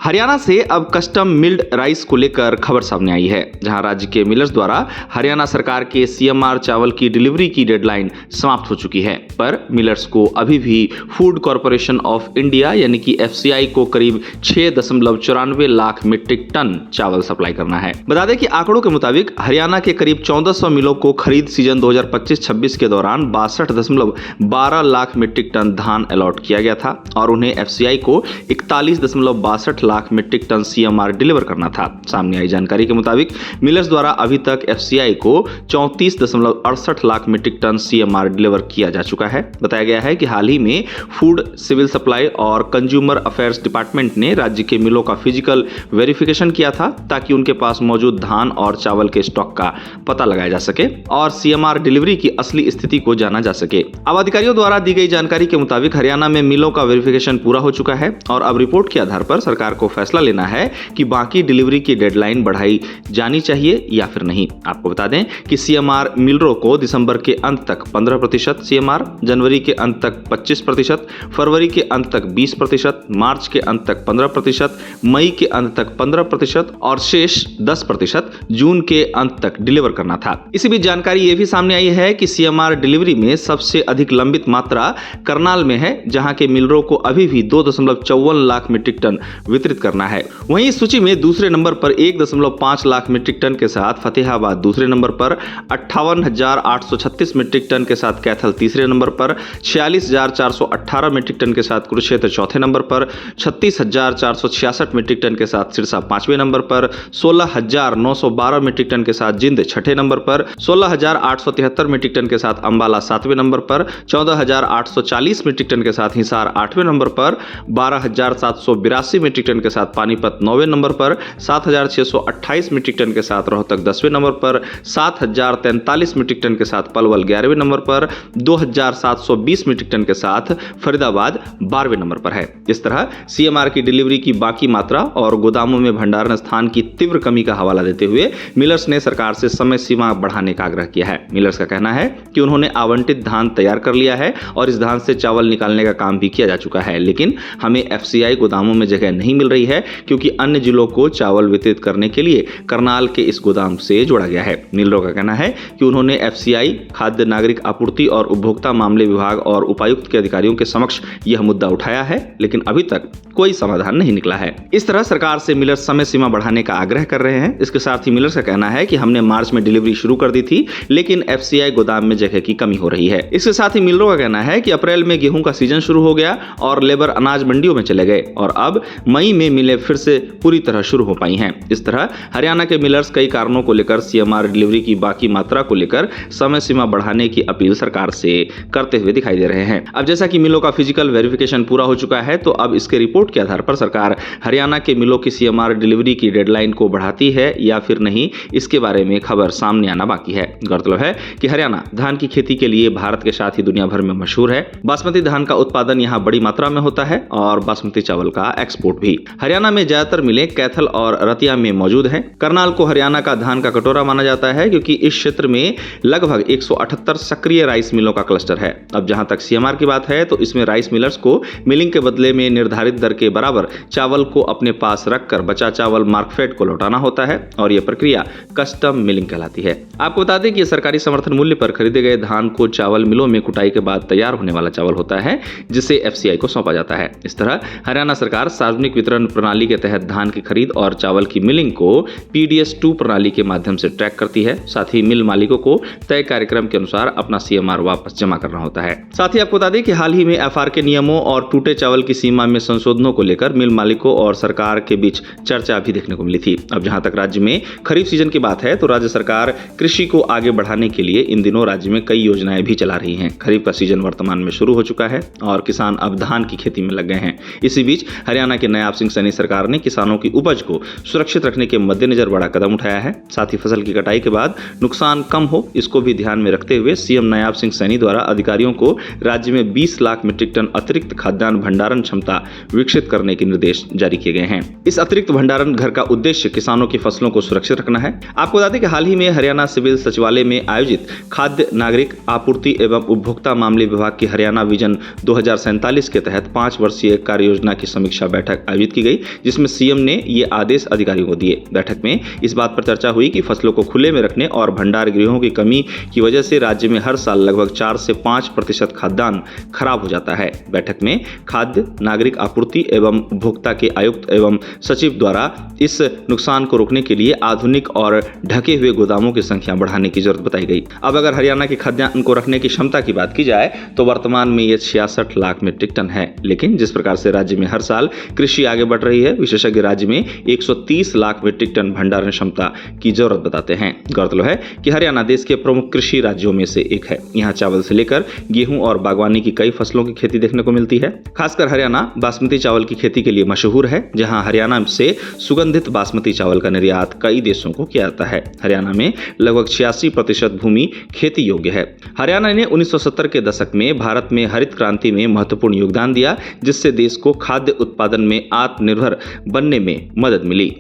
हरियाणा से अब custom mild rice को लेकर खबर सामने आई है, जहां राज्य के मिलर्स द्वारा हरियाणा सरकार के सीएमआर चावल की डिलीवरी की डेडलाइन समाप्त हो चुकी है। पर मिलर्स को अभी भी फूड कॉरपोरेशन ऑफ इंडिया यानी कि एफसीआई को करीब 6.94 लाख मीट्रिक टन चावल सप्लाई करना है। बता दें कि आंकड़ों के मुताबिक हरियाणा के करीब 1400 मिलों को खरीद सीजन 2025-26 के दौरान 62.12 लाख मीट्रिक टन धान अलॉट किया गया था और उन्हें एफसीआई को 41.62 lakh metric ton CMR deliver करना था। सामने आई जानकारी के मुताबिक मिलर्स द्वारा अभी तक एफसीआई को 34.68 lakh metric ton CMR deliver किया जा चुका है। बताया गया है कि हाल ही में फूड सिविल सप्लाई और कंज्यूमर अफेयर्स डिपार्टमेंट ने राज्य के मिलों का फिजिकल वेरिफिकेशन किया था ताकि उनके पास मौजूद धान और चावल के स्टॉक का पता लगाया जा सके और सीएमआर डिलीवरी की असली स्थिति को जाना जा सके। अब अधिकारियों द्वारा दी गई जानकारी के मुताबिक हरियाणा में मिलों का वेरिफिकेशन पूरा हो चुका है और अब रिपोर्ट के आधार पर सरकार को फैसला लेना है कि बाकी डिलीवरी की डेडलाइन बढ़ाई जानी चाहिए या फिर नहीं। आपको बता दें कि सीएमआर मिलरों को दिसंबर के अंत तक 15% सीएमआर, जनवरी के अंत तक 25%, फरवरी के अंत तक 20%, मार्च के अंत तक 15%, मई के अंत तक 15% और शेष 10% जून के अंत तक डिलीवर करना था। इसी बीच जानकारी ये भी सामने आई है कि सीएमआर डिलीवरी में सबसे अधिक लंबित मात्रा करनाल में है, जहां के मिलरों को अभी भी 2.54 लाख मीट्रिक टन वितरित करना है। वहीं इस सूची में दूसरे नंबर पर 1.5 लाख मीट्रिक टन के साथ फतेहाबाद दूसरे नंबर पर, 58,836 मीट्रिक टन के साथ कैथल तीसरे नंबर पर, 46,418 मीट्रिक टन के साथ कुरुक्षेत्र चौथे नंबर पर, 36,466 मीट्रिक टन के साथ सिरसा पांचवें नंबर पर, 16,912 मीट्रिक टन के साथ जिंद छठे नंबर पर, 16,873 मीट्रिक टन के साथ अंबाला सातवें नंबर पर, 14,840 मीट्रिक टन के साथ हिसार आठवें नंबर पर, 12,782 मीट्रिक टन के साथ पानीपत 9वें नंबर पर, 7,628 मीट्रिक टन के साथ रोहतक 10वें नंबर पर, 7,043 मीट्रिक टन के साथ पलवल 11वें नंबर पर, 2,720 मीट्रिक टन के साथ फरीदाबाद 12वें नंबर पर है। इस तरह सीएमआर की डिलीवरी की बाकी मात्रा और गोदामों में भंडारण स्थान की तीव्र कमी का हवाला देते हुए मिलर्स ने सरकार से समय सीमा बढ़ाने का आग्रह किया है। मिलर्स का कहना है कि उन्होंने आवंटित धान तैयार कर लिया है और इस धान से चावल निकालने का काम भी किया जा चुका है, लेकिन हमें एफसीआई गोदामों में जगह नहीं मिल रही है क्योंकि अन्य जिलों को चावल वितरित करने के लिए करनाल के इस गोदाम से जोड़ा गया है। मिलरों का कहना है कि उन्होंने एफसीआई, खाद्य नागरिक आपूर्ति और उपभोक्ता मामले विभाग और उपायुक्त के अधिकारियों के समक्ष यह मुद्दा उठाया है, लेकिन अभी तक कोई समाधान नहीं निकला है। इस तरह सरकार से मिलर्स समय सीमा बढ़ाने का आग्रह कर रहे हैं। इसके साथ ही मिलर्स का कहना है कि हमने मार्च में डिलीवरी शुरू कर दी थी, लेकिन एफसीआई गोदाम में जगह की कमी हो रही है। इसके साथ ही मिलरों का कहना है कि अप्रैल में गेहूं का सीजन शुरू हो गया और लेबर अनाज मंडियों में चले गए और अब मई में मिलें फिर से पूरी तरह शुरू हो पाई हैं। इस तरह हरियाणा के मिलर्स कई कारणों को लेकर सीएमआर डिलीवरी की बाकी मात्रा को लेकर समय सीमा बढ़ाने की अपील सरकार से करते हुए दिखाई दे रहे हैं। अब जैसा कि मिलों का फिजिकल वेरिफिकेशन पूरा हो चुका है, तो अब इसके रिपोर्ट के आधार पर सरकार हरियाणा के मिलों की सीएमआर डिलीवरी की डेडलाइन को बढ़ाती है या फिर नहीं, इसके बारे में खबर सामने आना बाकी है। गौरतलब है कि हरियाणा धान की खेती के लिए भारत के साथ ही दुनिया भर में मशहूर है। बासमती धान का उत्पादन यहाँ बड़ी मात्रा में होता है और बासमती चावल का एक्सपोर्ट भी। हरियाणा में ज्यादातर मिलें कैथल और रतिया में मौजूद हैं। करनाल को हरियाणा का धान का कटोरा माना जाता है क्योंकि इस क्षेत्र में लगभग 178 सक्रिय राइस मिलों का क्लस्टर है। अब जहां तक सीएमआर की बात है, तो इसमें राइस मिलर्स को मिलिंग के बदले में निर्धारित दर के बराबर चावल को अपने पास रखकर बचा चावल मार्कफेड को लौटाना होता है और यह प्रक्रिया कस्टम मिलिंग कहलाती है। आपको बता दें कि सरकारी समर्थन मूल्य पर खरीदे गए धान को चावल मिलों में कुटाई के बाद तैयार होने वाला चावल होता है, जिसे एफसीआई को सौंपा जाता है। इस तरह हरियाणा सरकार सार्वजनिक वितरण प्रणाली के तहत धान की खरीद और चावल की मिलिंग को PDS2 प्रणाली के माध्यम से ट्रैक करती है। साथ ही मिल मालिकों को तय कार्यक्रम के अनुसार अपना सीएमआर वापस जमा करना होता है। साथ ही आपको बता दें कि हाल ही में एफआर के नियमों और टूटे चावल की सीमा में संशोधनों को लेकर मिल मालिकों और सरकार के बीच चर्चा भी देखने को मिली थी। अब जहां तक राज्य में खरीफ सीजन की बात है, तो राज्य सरकार कृषि को आगे बढ़ाने के लिए इन दिनों राज्य में कई योजनाएं भी चला रही हैं। खरीफ का सीजन वर्तमान में शुरू हो चुका है और किसान अब धान की खेती में लग गए हैं। इसी बीच हरियाणा के नायाब सिंह सैनी सरकार ने किसानों की उपज को सुरक्षित रखने के मद्देनजर बड़ा कदम उठाया है। साथ ही फसल की कटाई के बाद नुकसान कम हो, इसको भी ध्यान में रखते हुए सीएम नायाब सिंह सैनी द्वारा अधिकारियों को राज्य में 20 लाख मीट्रिक टन अतिरिक्त खाद्यान्न भंडारण क्षमता विकसित करने के निर्देश जारी किए गए हैं। इस अतिरिक्त भंडारण घर का उद्देश्य किसानों की फसलों को सुरक्षित रखना है। आपको बता दें कि हाल ही में हरियाणा सिविल सचिवालय में आयोजित खाद्य नागरिक आपूर्ति एवं उपभोक्ता मामले विभाग की हरियाणा विजन 2047 के तहत 5 वर्षीय कार्य योजना की समीक्षा बैठक आयोजित की गई, जिसमें सीएम ने ये आदेश अधिकारियों को दिए। बैठक में इस बात पर चर्चा हुई कि फसलों को खुले में रखने और भंडार गृहों की कमी की वजह से राज्य में हर साल लगभग 4 से 5% खाद्यान्न खराब हो जाता है। बैठक में खाद्य नागरिक आपूर्ति एवं उपभोक्ता के आयुक्त एवं सचिव द्वारा इस नुकसान को रोकने के लिए आधुनिक और ढके हुए गोदामों की संख्या बढ़ाने की जरूरत बताई गई। अब अगर हरियाणा के खाद्यान्न को रखने की क्षमता की बात की जाए तो वर्तमान में ये 66 लाख मीट्रिक टन है, लेकिन जिस प्रकार से राज्य में हर साल कृषि आगे बढ़ रही है, विशेषज्ञ राज्य में 130 लाख मीट्रिक टन भंडारण क्षमता की जरूरत बताते हैं। गौरतलब है कि हरियाणा देश के प्रमुख कृषि राज्यों में से एक है। यहाँ चावल से लेकर गेहूं और बागवानी की कई फसलों की खेती देखने को मिलती है। खासकर हरियाणा बासमती चावल की खेती के लिए मशहूर है, जहाँ हरियाणा से सुगंधित बासमती चावल का निर्यात कई देशों को किया जाता है। हरियाणा में लगभग 86% भूमि खेती योग्य है। हरियाणा ने 1970 के दशक में भारत में हरित क्रांति में महत्वपूर्ण योगदान दिया, जिससे देश को खाद्य उत्पादन में आत्मनिर्भर बनने में मदद मिली।